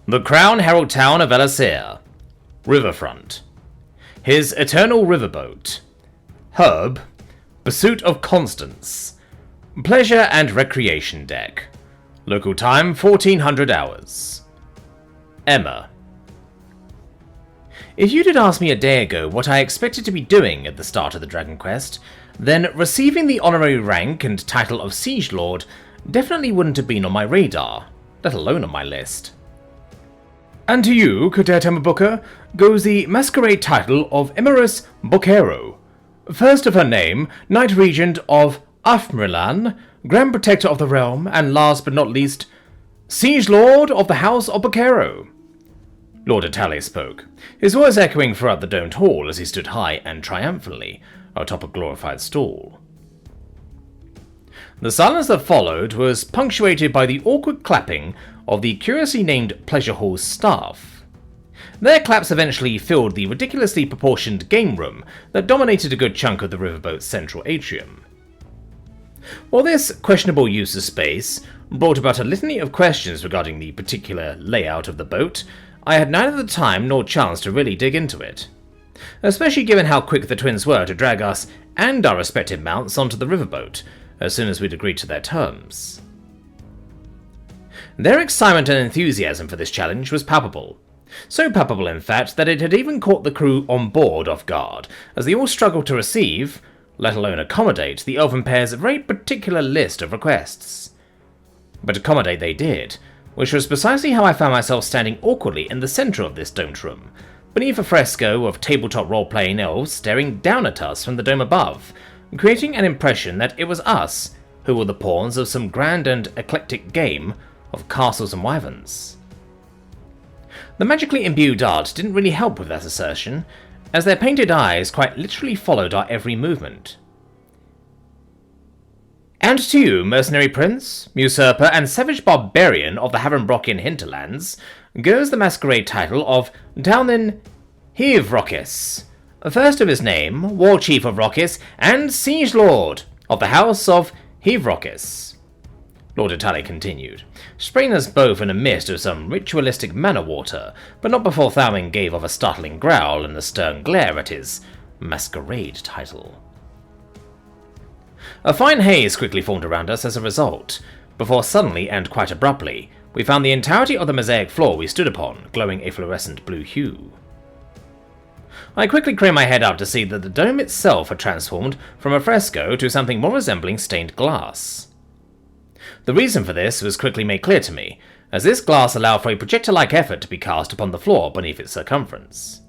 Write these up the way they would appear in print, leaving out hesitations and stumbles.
The Crown Herald Town of Elasir. Riverfront. His Eternal Riverboat. Herb. Pursuit of Constance. Pleasure and Recreation Deck. Local time 1400 hours. Emma. If you did ask me a day ago what I expected to be doing at the start of the Dragon Quest, then receiving the honorary rank and title of Siege Lord definitely wouldn't have been on my radar, let alone on my list. And to you, Cadet Emma Booker, goes the masquerade title of Emerus Boquero, first of her name, Knight Regent of Afmrilan, Grand Protector of the Realm, and last but not least, Siege Lord of the House of Boquero. Lord Atali spoke, his voice echoing throughout the domed hall as he stood high and triumphantly atop a glorified stall. The silence that followed was punctuated by the awkward clapping of the curiously named Pleasure Hall's staff. Their claps eventually filled the ridiculously proportioned game room that dominated a good chunk of the riverboat's central atrium. While this questionable use of space brought about a litany of questions regarding the particular layout of the boat, I had neither the time nor chance to really dig into it, especially given how quick the twins were to drag us and our respective mounts onto the riverboat as soon as we'd agreed to their terms. Their excitement and enthusiasm for this challenge was palpable. So palpable, in fact, that it had even caught the crew on board off guard, as they all struggled to receive, let alone accommodate, the elven pair's very particular list of requests. But accommodate they did, which was precisely how I found myself standing awkwardly in the centre of this domed room, beneath a fresco of tabletop role-playing elves staring down at us from the dome above, creating an impression that it was us who were the pawns of some grand and eclectic game of castles and wyverns. The magically imbued art didn't really help with that assertion, as their painted eyes quite literally followed our every movement. And to you, mercenary prince, usurper, and savage barbarian of the Havenbrockian hinterlands, goes the masquerade title of Dalnin Hivrockis, first of his name, war chief of Rockis, and siege lord of the house of Hivrockis. Lord Atali continued, spraying us both in a mist of some ritualistic manor water, but not before Thalwyn gave off a startling growl and a stern glare at his masquerade title. A fine haze quickly formed around us as a result, before suddenly and quite abruptly, we found the entirety of the mosaic floor we stood upon glowing a fluorescent blue hue. I quickly craned my head up to see that the dome itself had transformed from a fresco to something more resembling stained glass. The reason for this was quickly made clear to me, as this glass allowed for a projector-like effort to be cast upon the floor beneath its circumference.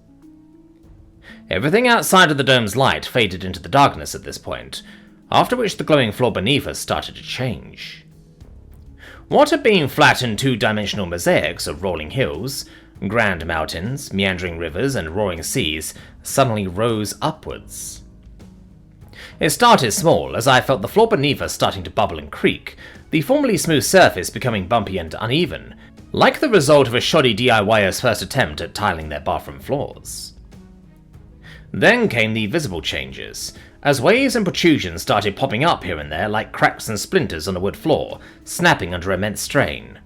Everything outside of the dome's light faded into the darkness at this point, after which the glowing floor beneath us started to change. What had been flattened two-dimensional mosaics of rolling hills, grand mountains, meandering rivers, and roaring seas suddenly rose upwards. It started small, as I felt the floor beneath us starting to bubble and creak, the formerly smooth surface becoming bumpy and uneven, like the result of a shoddy DIYer's first attempt at tiling their bathroom floors. Then came the visible changes, as waves and protrusions started popping up here and there like cracks and splinters on the wood floor, snapping under immense strain.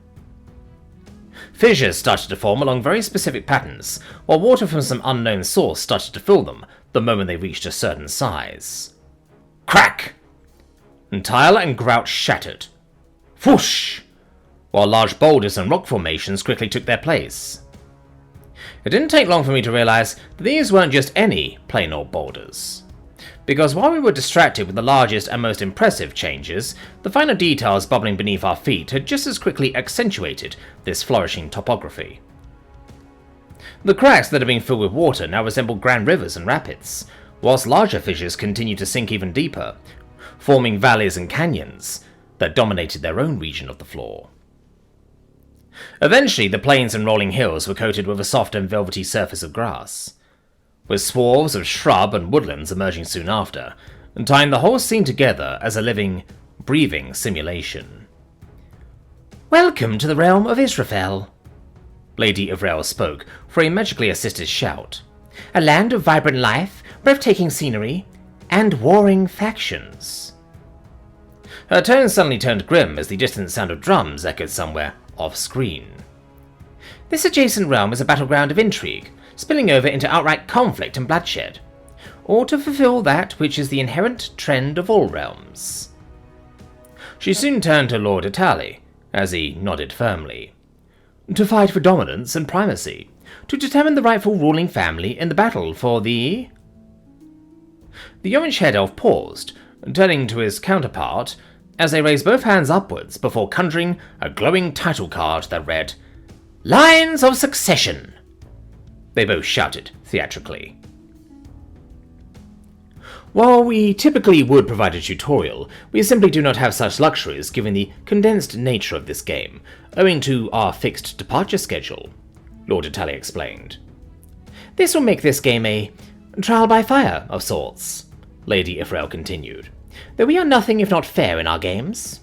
Fissures started to form along very specific patterns, while water from some unknown source started to fill them the moment they reached a certain size. Crack! And tile and grout shattered. Whoosh! While large boulders and rock formations quickly took their place. It didn't take long for me to realize that these weren't just any plain old boulders. Because while we were distracted with the largest and most impressive changes, the finer details bubbling beneath our feet had just as quickly accentuated this flourishing topography. The cracks that had been filled with water now resembled grand rivers and rapids, whilst larger fissures continued to sink even deeper, forming valleys and canyons that dominated their own region of the floor. Eventually, the plains and rolling hills were coated with a soft and velvety surface of grass, with swaths of shrub and woodlands emerging soon after, and tying the whole scene together as a living, breathing simulation. "Welcome to the realm of Israphel," Lady Israphel spoke for a magically assisted shout. "A land of vibrant life, breathtaking scenery, and warring factions." Her tone suddenly turned grim as the distant sound of drums echoed somewhere off-screen. This adjacent realm is a battleground of intrigue, spilling over into outright conflict and bloodshed, or to fulfill that which is the inherent trend of all realms. She soon turned to Lord Itali, as he nodded firmly. To fight for dominance and primacy, to determine the rightful ruling family in the battle for the... The orange haired elf paused, turning to his counterpart, as they raised both hands upwards before conjuring a glowing title card that read, Lines of Succession! They both shouted theatrically. While we typically would provide a tutorial, we simply do not have such luxuries given the condensed nature of this game, owing to our fixed departure schedule, Lord Itali explained. This will make this game a trial by fire of sorts, Lady Israphel continued, though we are nothing if not fair in our games.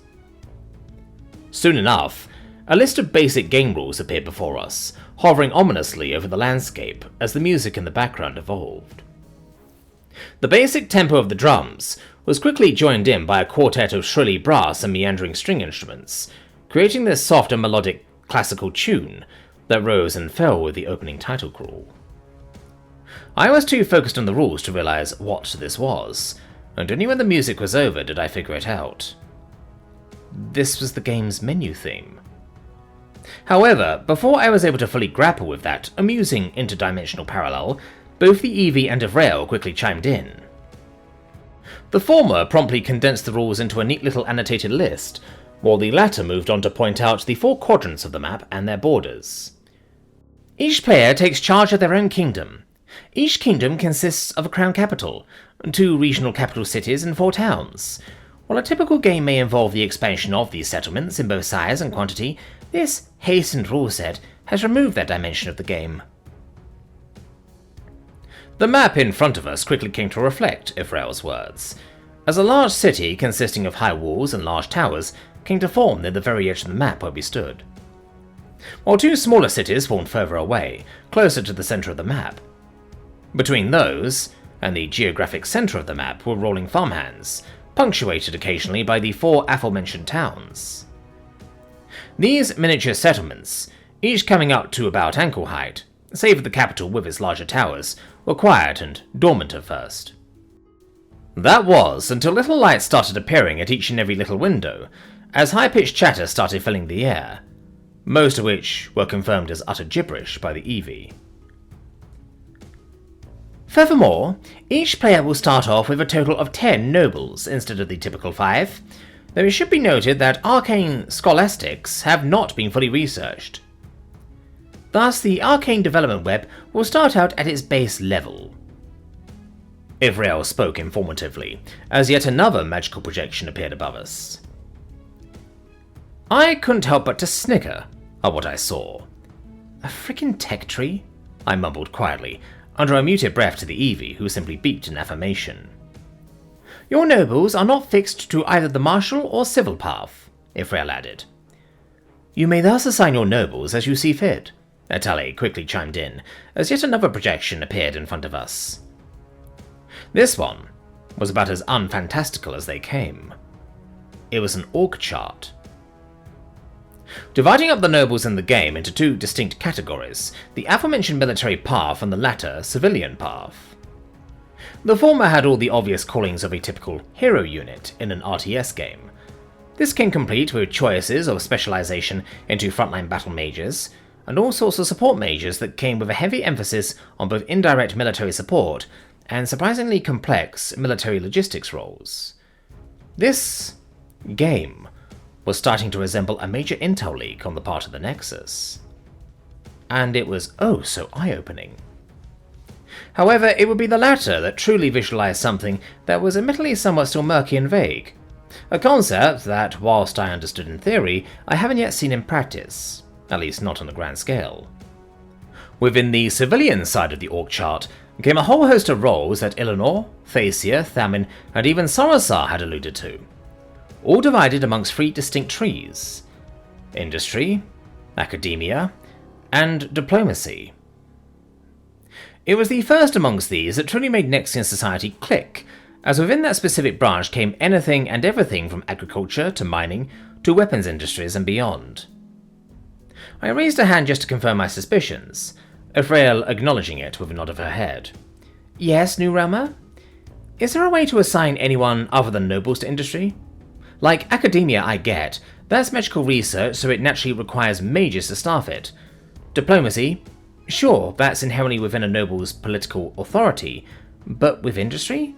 Soon enough, a list of basic game rules appeared before us, hovering ominously over the landscape as the music in the background evolved. The basic tempo of the drums was quickly joined in by a quartet of shrilly brass and meandering string instruments, creating this soft and melodic classical tune that rose and fell with the opening title crawl. I was too focused on the rules to realize what this was, and only when the music was over did I figure it out. This was the game's menu theme. However, before I was able to fully grapple with that amusing interdimensional parallel, both the Eevee and Israphel quickly chimed in. The former promptly condensed the rules into a neat little annotated list, while the latter moved on to point out the 4 quadrants of the map and their borders. Each player takes charge of their own kingdom. Each kingdom consists of a crown capital, 2 regional capital cities and 4 towns. While a typical game may involve the expansion of these settlements in both size and quantity, this hastened rule set has removed that dimension of the game. The map in front of us quickly came to reflect Israphel's words, as a large city consisting of high walls and large towers came to form near the very edge of the map where we stood, while 2 smaller cities formed further away, closer to the centre of the map. Between those and the geographic centre of the map were rolling farmhands, punctuated occasionally by the 4 aforementioned towns. These miniature settlements, each coming up to about ankle height, save for the capital with its larger towers, were quiet and dormant at first. That was until little lights started appearing at each and every little window, as high-pitched chatter started filling the air, most of which were confirmed as utter gibberish by the Eevee. Furthermore, each player will start off with a total of 10 nobles instead of the typical 5, though it should be noted that arcane scholastics have not been fully researched. Thus, the arcane development web will start out at its base level. Israphel spoke informatively, as yet another magical projection appeared above us. I couldn't help but to snicker at what I saw. A frickin' tech tree? I mumbled quietly, under a muted breath to the Eevee, who simply beeped in affirmation. Your nobles are not fixed to either the martial or civil path, Israphel added. You may thus assign your nobles as you see fit, Itali quickly chimed in, as yet another projection appeared in front of us. This one was about as unfantastical as they came. It was an org chart. Dividing up the nobles in the game into 2 distinct categories, the aforementioned military path and the latter civilian path. The former had all the obvious callings of a typical hero unit in an RTS game. This came complete with choices of specialization into frontline battle mages, and all sorts of support mages that came with a heavy emphasis on both indirect military support and surprisingly complex military logistics roles. This game was starting to resemble a major intel leak on the part of the Nexus. And it was oh so eye-opening. However, it would be the latter that truly visualized something that was admittedly somewhat still murky and vague. A concept that, whilst I understood in theory, I haven't yet seen in practice, at least not on a grand scale. Within the civilian side of the org chart came a whole host of roles that Eleanor, Thacia, Thamin, and even Sarasar had alluded to, all divided amongst 3 distinct trees: industry, academia, and diplomacy. It was the first amongst these that truly made Nexian society click, as within that specific branch came anything and everything from agriculture to mining to weapons industries and beyond. I raised a hand just to confirm my suspicions, Israphel acknowledging it with a nod of her head. Yes, New Realmer? Is there a way to assign anyone other than nobles to industry? Like academia, I get. That's magical research, so it naturally requires mages to staff it. Diplomacy? Sure, that's inherently within a noble's political authority. But with industry?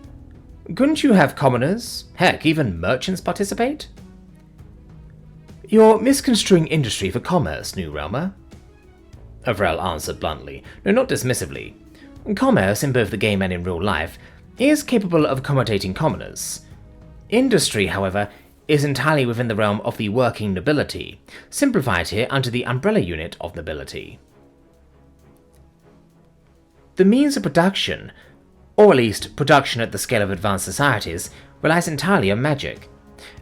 Couldn't you have commoners, heck, even merchants participate? You're misconstruing industry for commerce, New Realmer. Israphel answered bluntly, no, not dismissively. Commerce, in both the game and in real life, is capable of accommodating commoners. Industry, however, is entirely within the realm of the working nobility, simplified here under the umbrella unit of nobility. The means of production, or at least production at the scale of advanced societies, relies entirely on magic.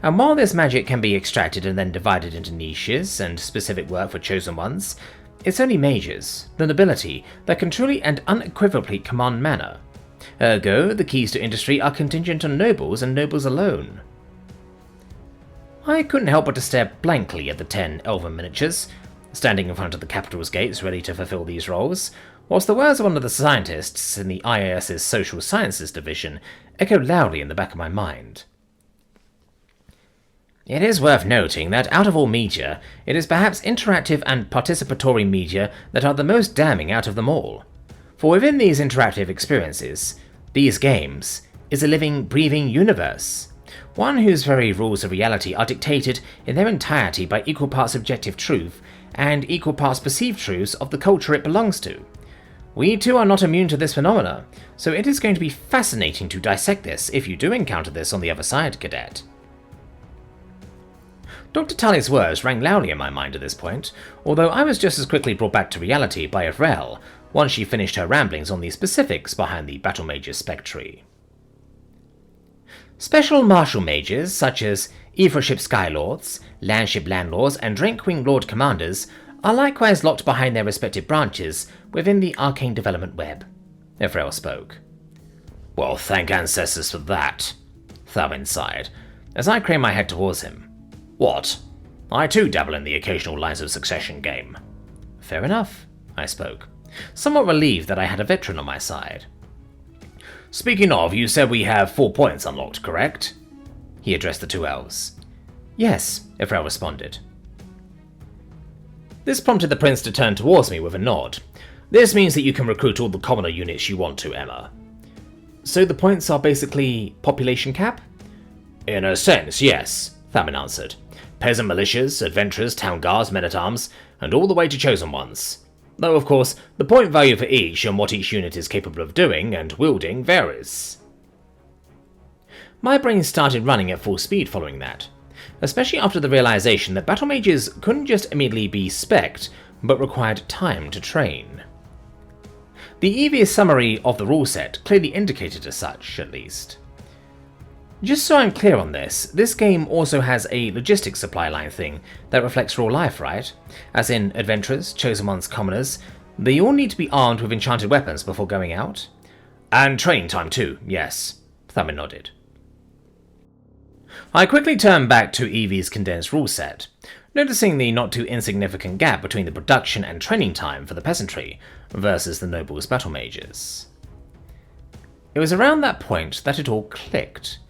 And while this magic can be extracted and then divided into niches and specific work for chosen ones, it's only mages, the nobility, that can truly and unequivocally command manner. Ergo, the keys to industry are contingent on nobles and nobles alone. I couldn't help but to stare blankly at the 10 elven miniatures, standing in front of the capital's gates ready to fulfill these roles, whilst the words of one of the scientists in the IAS's Social Sciences division echoed loudly in the back of my mind. It is worth noting that out of all media, it is perhaps interactive and participatory media that are the most damning out of them all. For within these interactive experiences, these games, is a living, breathing universe. One whose very rules of reality are dictated in their entirety by equal parts objective truth and equal parts perceived truths of the culture it belongs to. We too are not immune to this phenomena, so it is going to be fascinating to dissect this if you do encounter this on the other side, Cadet. Dr. Tully's words rang loudly in my mind at this point, although I was just as quickly brought back to reality by Israphel once she finished her ramblings on the specifics behind the Battle Mage's spectre. Special martial mages, such as Ethership Skylords, Landship Landlords, and Drankwing Lord Commanders, are likewise locked behind their respective branches within the arcane development web. Israphel spoke. Well, thank ancestors for that, Thavin sighed, as I craned my head towards him. What? I too dabble in the occasional Lines of Succession game. Fair enough, I spoke, somewhat relieved that I had a veteran on my side. Speaking of, you said we have 4 points unlocked, correct? He addressed the 2 elves. Yes, Israphel responded. This prompted the prince to turn towards me with a nod. This means that you can recruit all the commoner units you want to, Emma. So the points are basically population cap? In a sense, yes, Thamin answered. Peasant militias, adventurers, town guards, men-at-arms, and all the way to chosen ones. Though, of course, the point value for each and what each unit is capable of doing and wielding varies. My brain started running at full speed following that, especially after the realization that battle mages couldn't just immediately be spec'd, but required time to train. The EV's summary of the rule set clearly indicated as such, at least. Just so I'm clear on this game also has a logistics supply line thing that reflects real life, right? As in adventurers, chosen ones, commoners, they all need to be armed with enchanted weapons before going out? And training time too, yes, Thamin nodded. I quickly turned back to EV's condensed rule set, noticing the not too insignificant gap between the production and training time for the peasantry versus the nobles battle mages. It was around that point that it all clicked.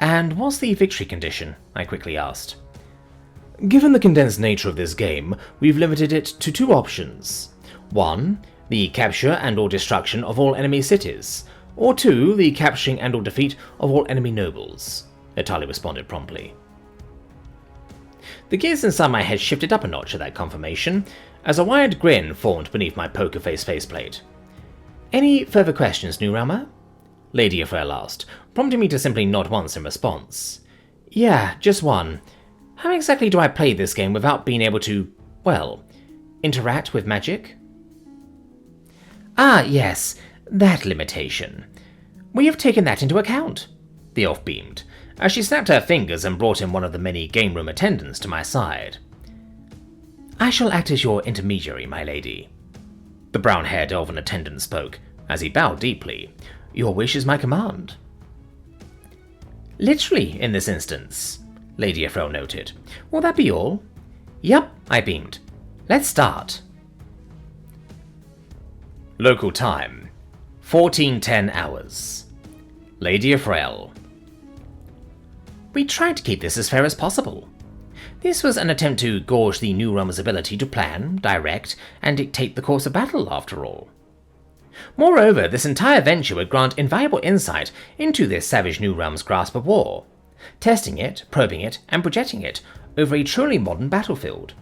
And what's the victory condition? I quickly asked. Given the condensed nature of this game, we've limited it to 2 options. 1, the capture and/or destruction of all enemy cities, or 2, the capturing and/or defeat of all enemy nobles, Atali responded promptly. The gears inside my head shifted up a notch at that confirmation, as a wide grin formed beneath my poker face faceplate. Any further questions, New Realmer? Lady Israphel asked, prompting me to simply nod once in response. Yeah, just one. How exactly do I play this game without being able to, well, interact with magic? Ah, yes, that limitation. We have taken that into account, the elf beamed, as she snapped her fingers and brought in one of the many game room attendants to my side. I shall act as your intermediary, my lady. The brown-haired elven attendant spoke, as he bowed deeply. Your wish is my command. Literally, in this instance, Lady Israphel noted. Will that be all? Yup, I beamed. Let's start. Local time, 1410 hours. Lady Israphel. We tried to keep this as fair as possible. This was an attempt to gauge the New Realm's ability to plan, direct, and dictate the course of battle, after all. Moreover, this entire venture would grant invaluable insight into this savage New Realm's grasp of war, testing it, probing it, and projecting it over a truly modern battlefield.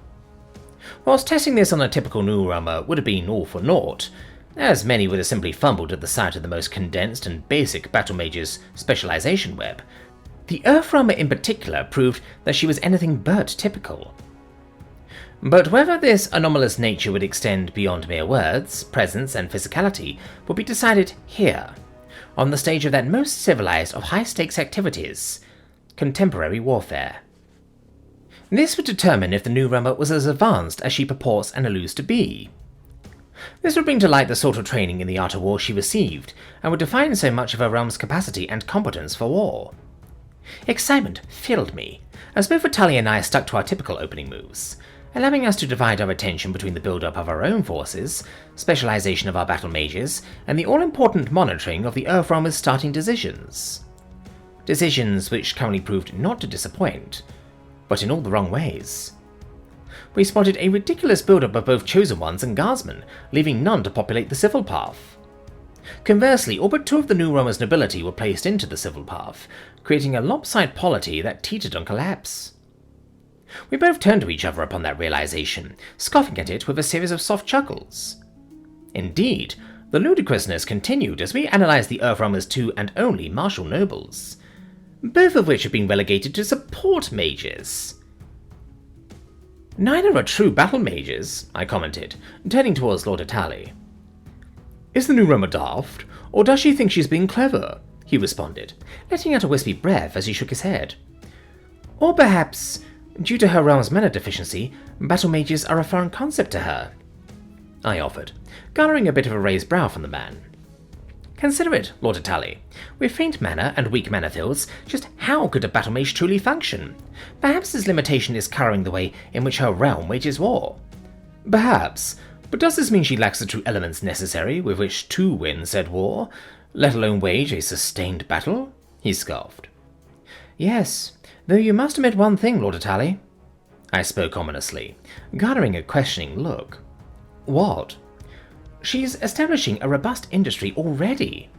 Whilst testing this on a typical New Realmer would have been all for naught, as many would have simply fumbled at the sight of the most condensed and basic Battle Mage's specialization web, the Earthrealmer in particular proved that she was anything but typical. But whether this anomalous nature would extend beyond mere words, presence, and physicality would be decided here, on the stage of that most civilized of high-stakes activities, contemporary warfare. This would determine if the New Realmer was as advanced as she purports and alludes to be. This would bring to light the sort of training in the art of war she received, and would define so much of her realm's capacity and competence for war. Excitement filled me, as both Vitaly and I stuck to our typical opening moves, allowing us to divide our attention between the build-up of our own forces, specialization of our battle mages, and the all-important monitoring of the Earthrealmer's starting decisions. Decisions which currently proved not to disappoint, but in all the wrong ways. We spotted a ridiculous build-up of both Chosen Ones and Guardsmen, leaving none to populate the civil path. Conversely, all but two of the New Realmer's nobility were placed into the civil path, creating a lopsided polity that teetered on collapse. We both turned to each other upon that realization, scoffing at it with a series of soft chuckles. Indeed, the ludicrousness continued as we analysed the Earthrealmer's two and only martial nobles, both of which had been relegated to support mages. Neither are true battle mages, I commented, turning towards Lord Atali. Is the New Realmer daft, or does she think she's being clever? He responded, letting out a wispy breath as he shook his head. Or perhaps, due to her realm's mana deficiency, battle mages are a foreign concept to her, I offered, garnering a bit of a raised brow from the man. Consider it, Lord Atali. With faint mana and weak mana fields, just how could a battle mage truly function? Perhaps his limitation is coloring the way in which her realm wages war. Perhaps, but does this mean she lacks the true elements necessary with which to win said war, let alone wage a sustained battle? He scoffed. Yes, though you must admit one thing, Lord Atali. I spoke ominously, garnering a questioning look. What? She's establishing a robust industry already.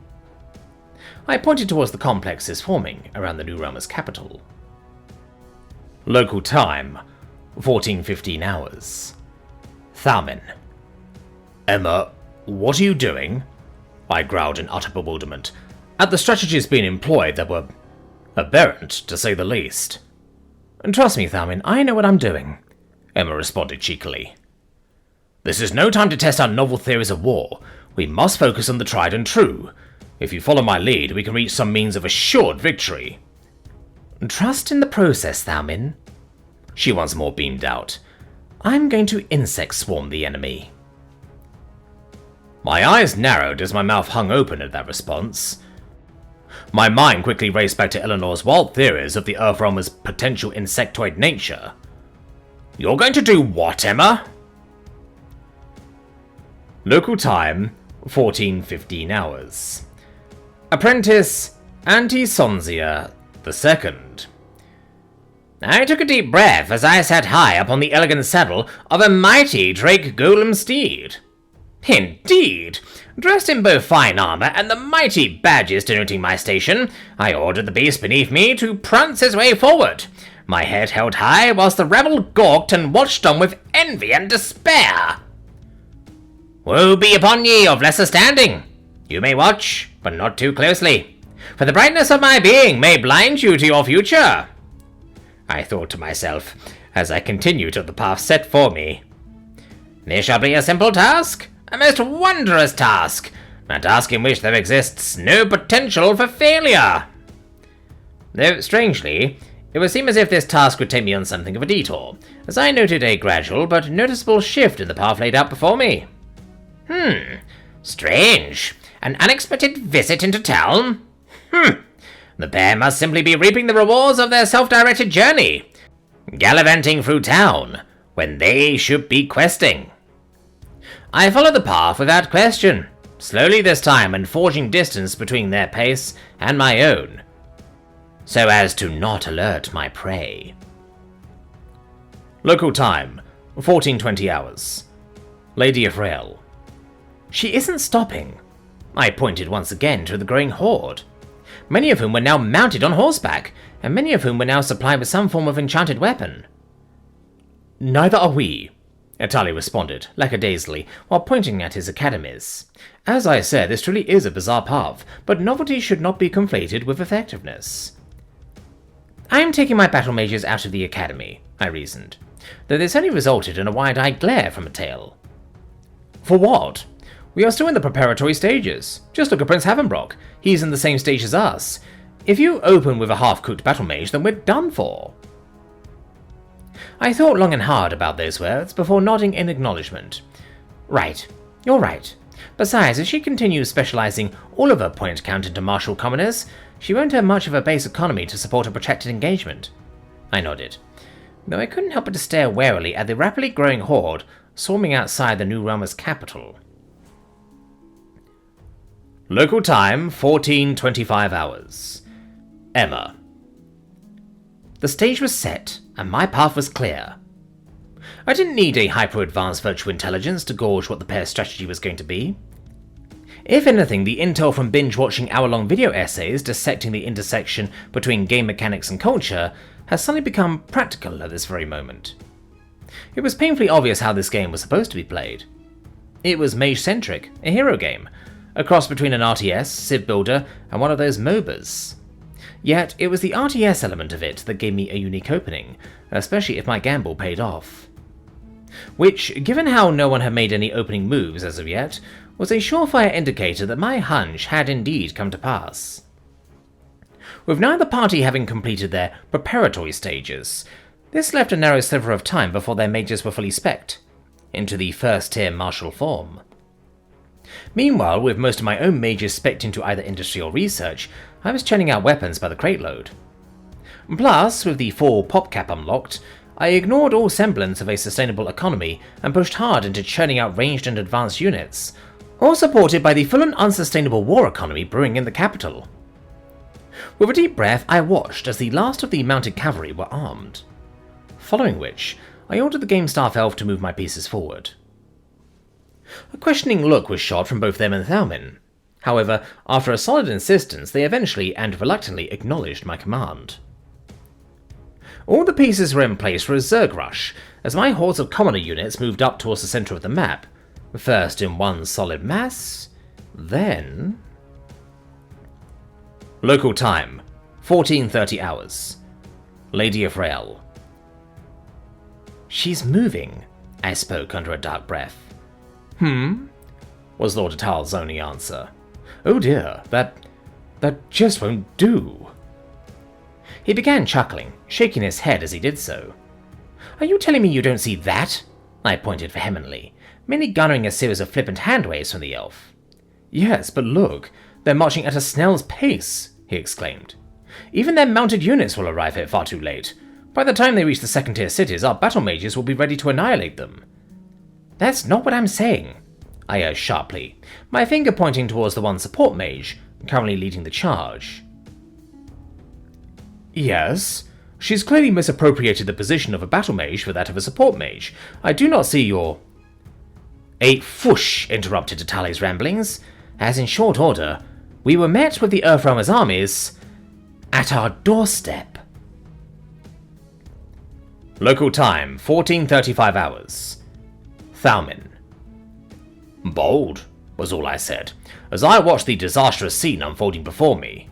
I pointed towards the complexes forming around the New Realmer's capital. Local time, 1415 hours. Thalmin. Emma, what are you doing? I growled in utter bewilderment, at the strategies being employed that were aberrant, to say the least. Trust me, Thalmin, I know what I'm doing, Emma responded cheekily. This is no time to test our novel theories of war. We must focus on the tried and true. If you follow my lead, we can reach some means of assured victory. Trust in the process, Thalmin. She once more beamed out. I'm going to insect swarm the enemy. My eyes narrowed as my mouth hung open at that response. My mind quickly raced back to Eleanor's wild theories of the Earthrealmer's potential insectoid nature. You're going to do what, Emma? Local time, 1415 hours. Apprentice Anti-Sonzia II. I took a deep breath as I sat high upon the elegant saddle of a mighty Drake Golem steed. Indeed! Dressed in both fine armor and the mighty badges denoting my station, I ordered the beast beneath me to prance his way forward, my head held high whilst the rebel gawked and watched on with envy and despair. Woe be upon ye of lesser standing! You may watch, but not too closely, for the brightness of my being may blind you to your future, I thought to myself as I continued on the path set for me. This shall be a simple task, a most wondrous task, a task in which there exists no potential for failure. Though, strangely, it would seem as if this task would take me on something of a detour, as I noted a gradual but noticeable shift in the path laid out before me. Strange. An unexpected visit into town? The pair must simply be reaping the rewards of their self-directed journey, gallivanting through town, when they should be questing. I followed the path without question, slowly this time and forging distance between their pace and my own, so as to not alert my prey. Local time, 1420 hours. Lady Israphel. She isn't stopping. I pointed once again to the growing horde, many of whom were now mounted on horseback, and many of whom were now supplied with some form of enchanted weapon. Neither are we, Atali responded, lackadaisically, while pointing at his academies. As I said, this truly is a bizarre path, but novelty should not be conflated with effectiveness. I am taking my battle mages out of the academy, I reasoned, though this only resulted in a wide-eyed glare from Atale. For what? We are still in the preparatory stages. Just look at Prince Havenbrock. He's in the same stage as us. If you open with a half-cooked battle mage, then we're done for. I thought long and hard about those words before nodding in acknowledgement. Right, you're right. Besides, if she continues specializing all of her point count into martial commoners, she won't have much of a base economy to support a protracted engagement. I nodded, though I couldn't help but to stare warily at the rapidly growing horde swarming outside the New Realmer's capital. Local time, 1425 hours. Emma. The stage was set, and my path was clear. I didn't need a hyper-advanced virtual intelligence to gauge what the pair's strategy was going to be. If anything, the intel from binge-watching hour-long video essays dissecting the intersection between game mechanics and culture has suddenly become practical at this very moment. It was painfully obvious how this game was supposed to be played. It was mage-centric, a hero game, a cross between an RTS, Civ Builder, and one of those MOBAs. Yet, it was the RTS element of it that gave me a unique opening, especially if my gamble paid off. Which, given how no one had made any opening moves as of yet, was a surefire indicator that my hunch had indeed come to pass. With neither party having completed their preparatory stages, this left a narrow sliver of time before their mages were fully spec'd into the first-tier martial form. Meanwhile, with most of my own mages spec'd into either industry or research, I was churning out weapons by the crate load. Plus, with the full pop cap unlocked, I ignored all semblance of a sustainable economy and pushed hard into churning out ranged and advanced units, all supported by the full and unsustainable war economy brewing in the capital. With a deep breath, I watched as the last of the mounted cavalry were armed, following which I ordered the game staff elf to move my pieces forward. A questioning look was shot from both them and Thalmin. However, after a solid insistence, they eventually and reluctantly acknowledged my command. All the pieces were in place for a Zerg rush, as my hordes of commoner units moved up towards the center of the map, first in one solid mass, then... Local time, 1430 hours. Lady Israphel. She's moving, I spoke under a dark breath. Was Lord Atale's only answer. Oh dear, that just won't do. He began chuckling, shaking his head as he did so. Are you telling me you don't see that? I pointed vehemently, merely garnering a series of flippant hand waves from the elf. Yes, but look, they're marching at a snail's pace, he exclaimed. Even their mounted units will arrive here far too late. By the time they reach the second-tier cities, our battle mages will be ready to annihilate them. That's not what I'm saying, I urged sharply, my finger pointing towards the one support mage, currently leading the charge. Yes, she's clearly misappropriated the position of a battle mage for that of a support mage. I do not see your... A whoosh interrupted Atale's ramblings, as in short order, we were met with the Earthrealmer's armies at our doorstep. Local time, 1435 hours. Thalmin. Bold, was all I said, as I watched the disastrous scene unfolding before me.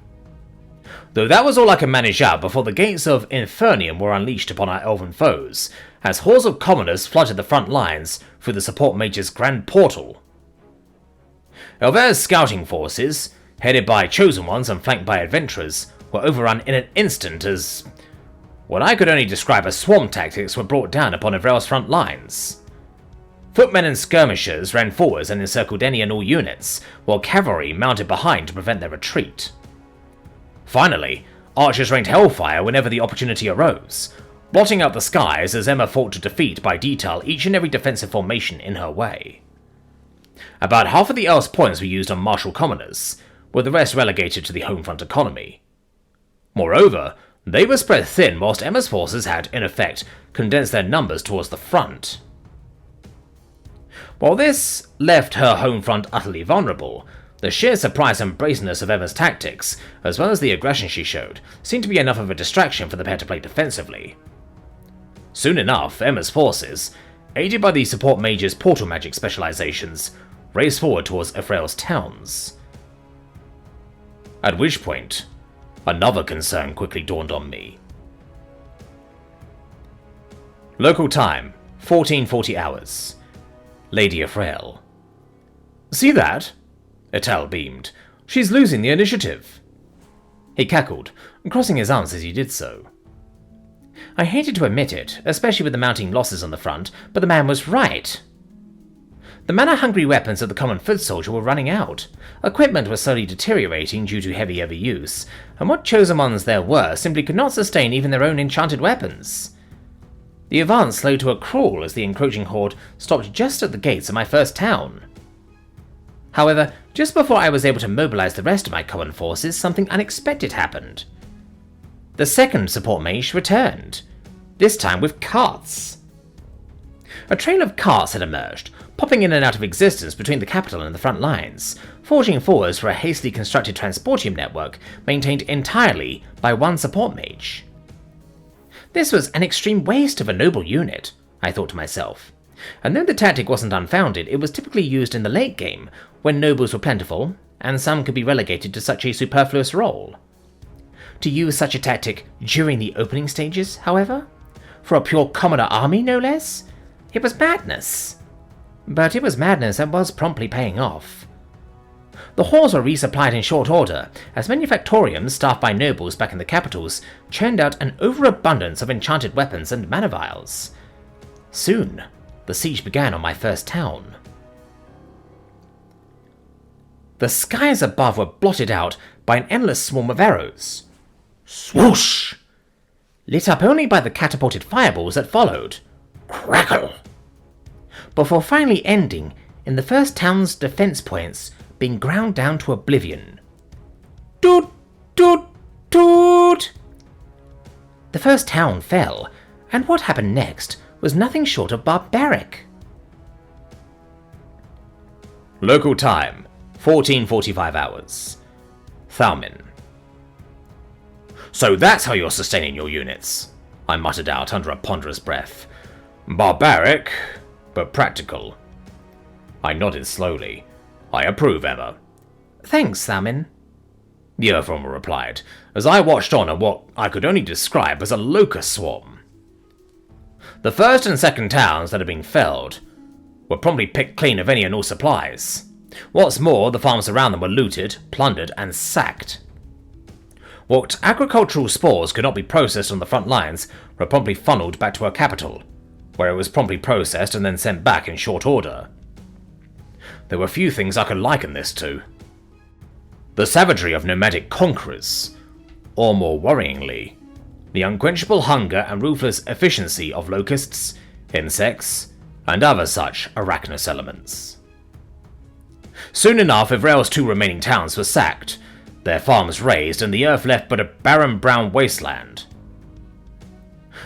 Though that was all I could manage out before the gates of Infernium were unleashed upon our elven foes, as hordes of commoners flooded the front lines through the support mage's grand portal. Elver's scouting forces, headed by chosen ones and flanked by adventurers, were overrun in an instant as what I could only describe as swarm tactics were brought down upon Elver's front lines. Footmen and skirmishers ran forwards and encircled any and all units, while cavalry mounted behind to prevent their retreat. Finally, archers rained hellfire whenever the opportunity arose, blotting out the skies as Emma fought to defeat by detail each and every defensive formation in her way. About half of the Earth's points were used on martial commoners, with the rest relegated to the home front economy. Moreover, they were spread thin whilst Emma's forces had, in effect, condensed their numbers towards the front. While this left her home front utterly vulnerable, the sheer surprise and brazenness of Emma's tactics, as well as the aggression she showed, seemed to be enough of a distraction for the pair to play defensively. Soon enough, Emma's forces, aided by the support mage's portal magic specializations, raced forward towards Israphel's towns. At which point, another concern quickly dawned on me. Local time, 1440 hours. Lady Israphel. See that? Etel beamed. She's losing the initiative. He cackled, crossing his arms as he did so. I hated to admit it, especially with the mounting losses on the front, but the man was right. The mana-hungry weapons of the common foot soldier were running out. Equipment was slowly deteriorating due to heavy overuse, and what chosen ones there were simply could not sustain even their own enchanted weapons. The advance slowed to a crawl as the encroaching horde stopped just at the gates of my first town. However, just before I was able to mobilize the rest of my common forces, something unexpected happened. The second support mage returned, this time with carts. A trail of carts had emerged, popping in and out of existence between the capital and the front lines, forging forwards for a hastily constructed transportium network maintained entirely by one support mage. This was an extreme waste of a noble unit, I thought to myself, and though the tactic wasn't unfounded, it was typically used in the late game, when nobles were plentiful, and some could be relegated to such a superfluous role. To use such a tactic during the opening stages, however, for a pure commoner army no less, it was madness. But it was madness that was promptly paying off. The halls were resupplied in short order, as manufactoriums staffed by nobles back in the capitals churned out an overabundance of enchanted weapons and mana vials. Soon, the siege began on my first town. The skies above were blotted out by an endless swarm of arrows. Swoosh! Lit up only by the catapulted fireballs that followed. Crackle! Before finally ending in the first town's defense points being ground down to oblivion. Toot! Toot! Toot! The first town fell, and what happened next was nothing short of barbaric. Local time, 1445 hours. Thalmin. So that's how you're sustaining your units, I muttered out under a ponderous breath. Barbaric, but practical. I nodded slowly. I approve, Emma. Thanks, Thalmin, the Earthwormer replied, as I watched on at what I could only describe as a locust swarm. The first and second towns that had been felled were promptly picked clean of any and all supplies. What's more, the farms around them were looted, plundered, and sacked. What agricultural spores could not be processed on the front lines were promptly funneled back to her capital, where it was promptly processed and then sent back in short order. There were few things I could liken this to. The savagery of nomadic conquerors, or more worryingly, the unquenchable hunger and ruthless efficiency of locusts, insects, and other such arachnous elements. Soon enough, Israel's two remaining towns were sacked, their farms razed, and the earth left but a barren brown wasteland.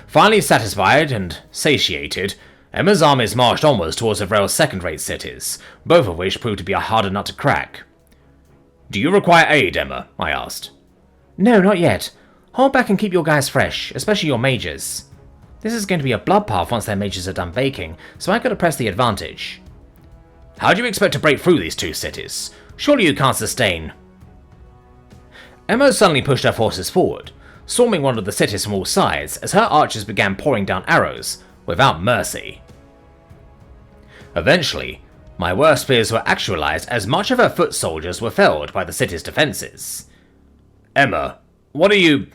Finally satisfied and satiated, Emma's armies marched onwards towards Israel's second-rate cities, both of which proved to be a harder nut to crack. Do you require aid, Emma? I asked. No, not yet. Hold back and keep your guys fresh, especially your mages. This is going to be a bloodbath once their mages are done baking, so I gotta press the advantage. How do you expect to break through these two cities? Surely you can't sustain. Emma suddenly pushed her forces forward, storming one of the cities from all sides as her archers began pouring down arrows, without mercy. Eventually, my worst fears were actualized as much of her foot soldiers were felled by the city's defenses. Emma, what are you...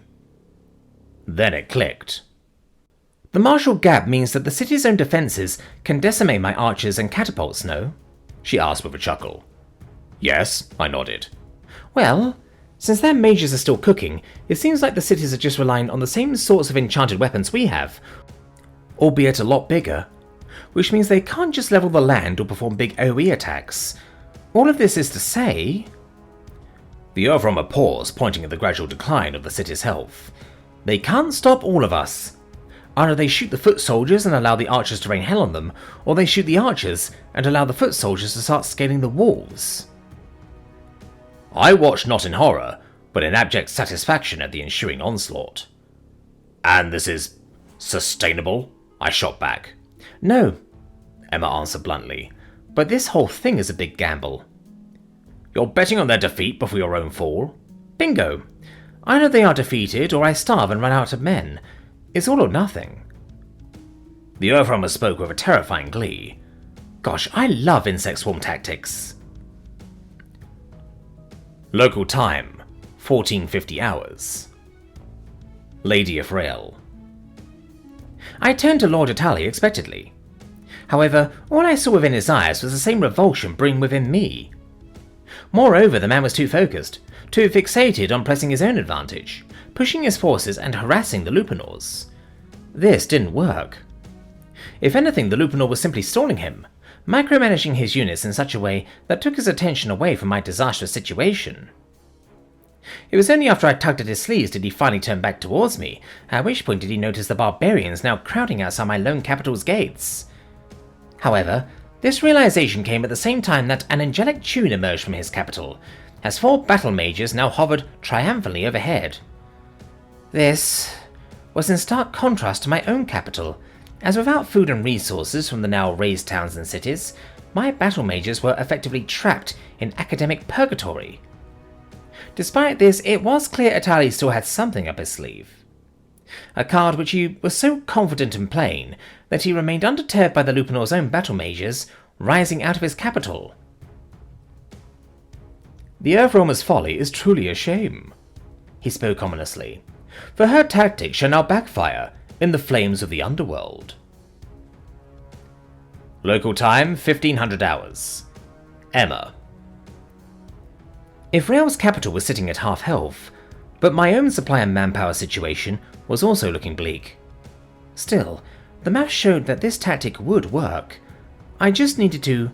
Then it clicked. The martial gap means that the city's own defenses can decimate my archers and catapults, no? She asked with a chuckle. Yes, I nodded. Well, Since their mages are still cooking, it seems like the cities are just relying on the same sorts of enchanted weapons we have, albeit a lot bigger, which means they can't just level the land or perform big AoE attacks. All of this is to say... The Overrunner paused, pointing at the gradual decline of the city's health. They can't stop all of us. Either they shoot the foot soldiers and allow the archers to rain hell on them, or they shoot the archers and allow the foot soldiers to start scaling the walls. I watched not in horror, but in abject satisfaction at the ensuing onslaught. And this is sustainable? I shot back. No, Emma answered bluntly, but this whole thing is a big gamble. You're betting on their defeat before your own fall? Bingo! Either they are defeated or I starve and run out of men. It's all or nothing. The Overrunner spoke with a terrifying glee. Gosh, I love insect swarm tactics. Local time, 1450 hours. Lady Israphel. I turned to Lord Italy expectedly. However, all I saw within his eyes was the same revulsion brewing within me. Moreover, the man was too focused, too fixated on pressing his own advantage, pushing his forces and harassing the Lupinors. This didn't work. If anything, the Lupinor was simply stalling him, micromanaging his units in such a way that took his attention away from my disastrous situation. It was only after I tugged at his sleeves did he finally turn back towards me, at which point did he notice the barbarians now crowding outside my lone capital's gates. However, this realization came at the same time that an angelic tune emerged from his capital, as 4 battle mages now hovered triumphantly overhead. This was in stark contrast to my own capital, as without food and resources from the now raised towns and cities, my battle mages were effectively trapped in academic purgatory. Despite this, it was clear Italy still had something up his sleeve. A card which he was so confident in playing that he remained undeterred by the Lupinor's own battle mages rising out of his capital. The Overrunner's folly is truly a shame, he spoke ominously, for her tactics shall now backfire in the flames of the underworld. Local time, 1500 hours. Emma. Israel's capital was sitting at half health, but my own supply and manpower situation was also looking bleak. Still, the math showed that this tactic would work. I just needed to...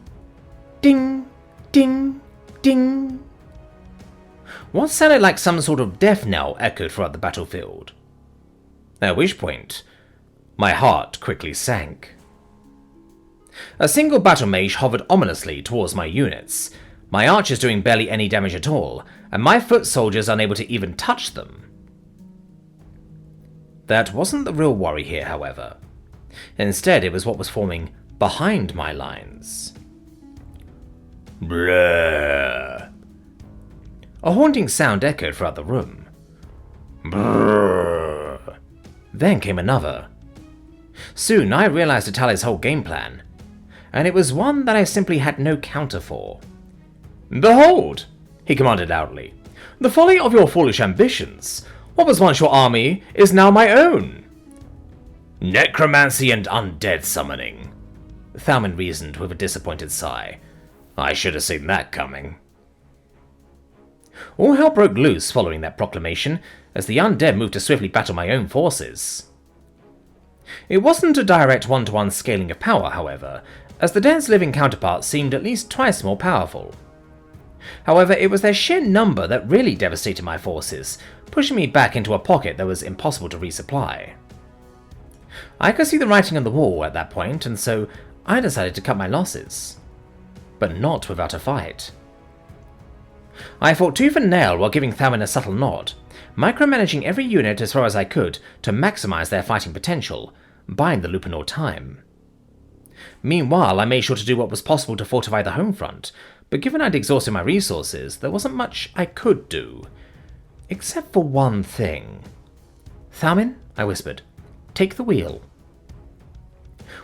ding, ding, ding. What sounded like some sort of death knell echoed throughout the battlefield. At which point, my heart quickly sank. A single battle mage hovered ominously towards my units, my archers doing barely any damage at all, and my foot soldiers unable to even touch them. That wasn't the real worry here, however. Instead, it was what was forming behind my lines. Brrr. A haunting sound echoed throughout the room. Brrr. Then came another. Soon I realized Italy's whole game plan, and it was one that I simply had no counter for. Behold, he commanded loudly, the folly of your foolish ambitions. What was once your army is now my own. Necromancy and undead summoning, Thalman reasoned with a disappointed sigh. I should have seen that coming. All hell broke loose following that proclamation, as the undead moved to swiftly battle my own forces. It wasn't a direct one-to-one scaling of power, however, as the dead's living counterparts seemed at least twice more powerful. However, it was their sheer number that really devastated my forces, pushing me back into a pocket that was impossible to resupply. I could see the writing on the wall at that point, and so I decided to cut my losses. But not without a fight. I fought tooth and nail while giving Thalman a subtle nod, micromanaging every unit as far as I could to maximize their fighting potential, buying the Lupinor time. Meanwhile, I made sure to do what was possible to fortify the home front, but given I'd exhausted my resources, there wasn't much I could do. Except for one thing. Thalman, I whispered, take the wheel.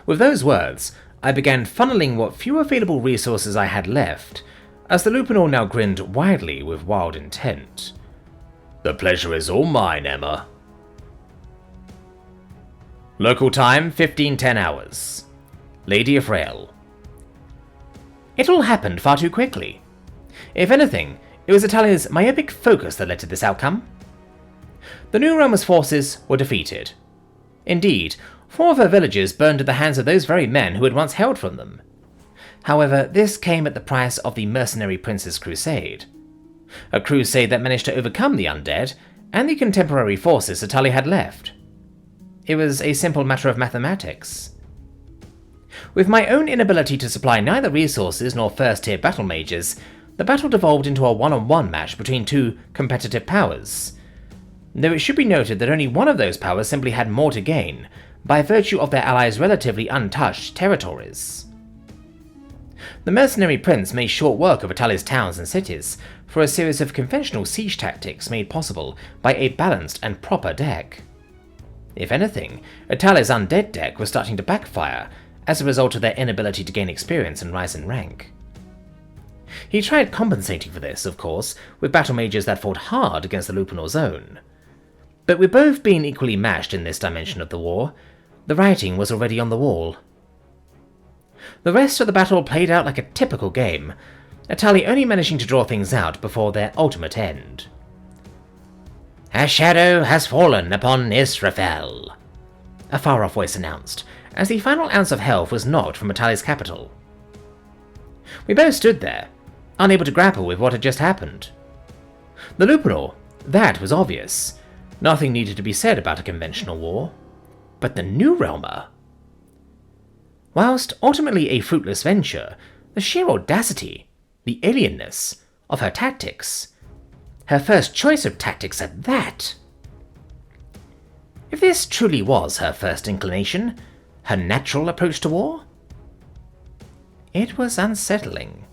With those words, I began funneling what few available resources I had left, as the Lupinor now grinned widely with wild intent. The pleasure is all mine, Emma. Local time, 1510 hours. Lady Israphel. It all happened far too quickly. If anything, It was Atali's myopic focus that led to this outcome. The new Roma's forces were defeated. Indeed, 4 of her villages burned at the hands of those very men who had once held from them. However, this came at the price of the mercenary prince's crusade. A crusade that managed to overcome the undead and the contemporary forces Atali had left. It was a simple matter of mathematics. With my own inability to supply neither resources nor first-tier battle mages, the battle devolved into a one-on-one match between 2 competitive powers. Though it should be noted that only one of those powers simply had more to gain, by virtue of their allies' relatively untouched territories. The mercenary prince made short work of Atali's towns and cities for a series of conventional siege tactics made possible by a balanced and proper deck. If anything, Atali's undead deck was starting to backfire as a result of their inability to gain experience and rise in rank. He tried compensating for this, of course, with battle mages that fought hard against the Lupanor zone. But with both being equally matched in this dimension of the war, the writing was already on the wall. The rest of the battle played out like a typical game, Atali only managing to draw things out before their ultimate end. "A shadow has fallen upon Israphel," a far-off voice announced, as the final ounce of health was knocked from Atali's capital. We both stood there, unable to grapple with what had just happened. The Lupanor, that was obvious. Nothing needed to be said about a conventional war. But the New Realmer? Whilst ultimately a fruitless venture, the sheer audacity, the alienness of her tactics, her first choice of tactics at that. If this truly was her first inclination, her natural approach to war, it was unsettling.